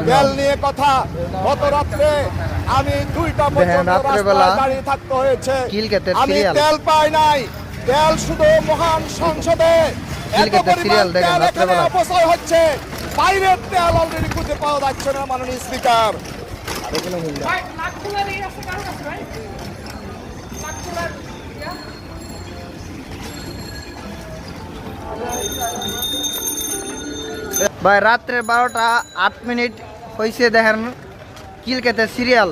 তেল নিয়ে কথা। গত রাত্রে আমি 2টা পর্যন্ত রাস্তায় দাঁড়িয়ে থাকতে হয়েছে। আমি তেল পাই নাই। তেল শুধু মহান সংসদে এত পরিমাণ তেল এখানে অপচয় হচ্ছে, বাইরের তেল অলরেডি খুঁজে পাওয়া যাচ্ছে না মাননীয় স্পিকার। ভাই রাত্রে 12টা 8 মিনিট হয়েছে, দেখেন কিলকেতে সিরিয়াল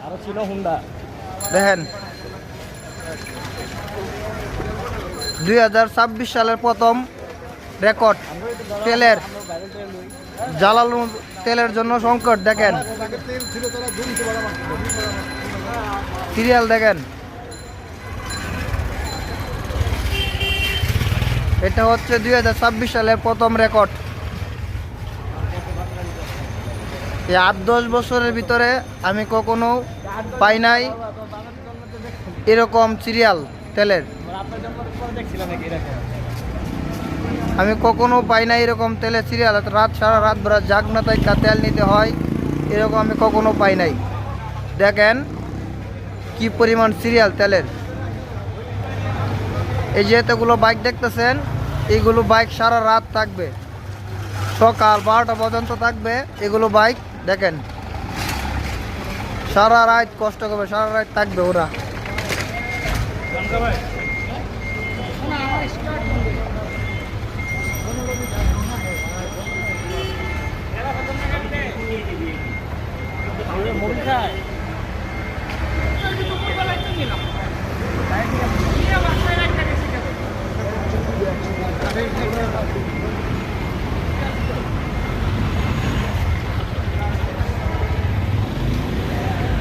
আরো ছিল হুন্ডা। দেখেন 2026 সালের প্রথম রেকর্ড তেলের, জ্বালানো তেলের জন্য সংকট। দেখেন সিরিয়াল, দেখেন এটা হচ্ছে 2026 সালের প্রথম রেকর্ড। এই 8-10 বছরের ভিতরে আমি কখনো পাই নাই এরকম সিরিয়াল তেলের। আমি কখনো পাই নাই এরকম তেলের সিরিয়াল। সারা রাত ভরা জাগনা থেকে তেল নিতে হয়, এরকম আমি কখনো পাই নাই। দেখেন কি পরিমাণ সিরিয়াল তেলের। এই যে এতগুলো বাইক দেখতেছেন, এইগুলো বাইক সারা রাত থাকবে, সকাল 12টা পর্যন্ত থাকবে এগুলো বাইক। দেখেন সারা রাত কষ্ট করবে, সারা রাত থাকবে ওরা।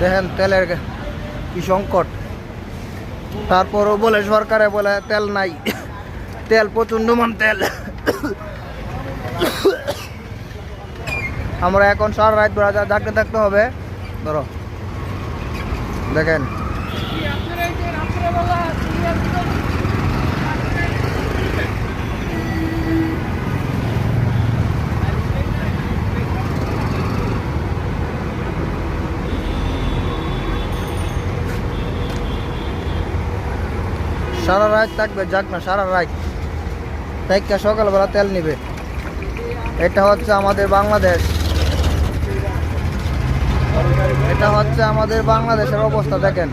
দেখেন তেলের কি সংকট। তারপরও বলে সরকারে বলে তেল নাই, তেল প্রচন্ড মান তেল। আমরা এখন সারা রাত ডাকতে থাকতে হবে। ধরো দেখেন সারা রাত থাকবে, যাক না সারা রাত থেকে সকালবেলা তেল নিবে। এটা হচ্ছে আমাদের বাংলাদেশ, এটা হচ্ছে আমাদের বাংলাদেশের অবস্থা। দেখেন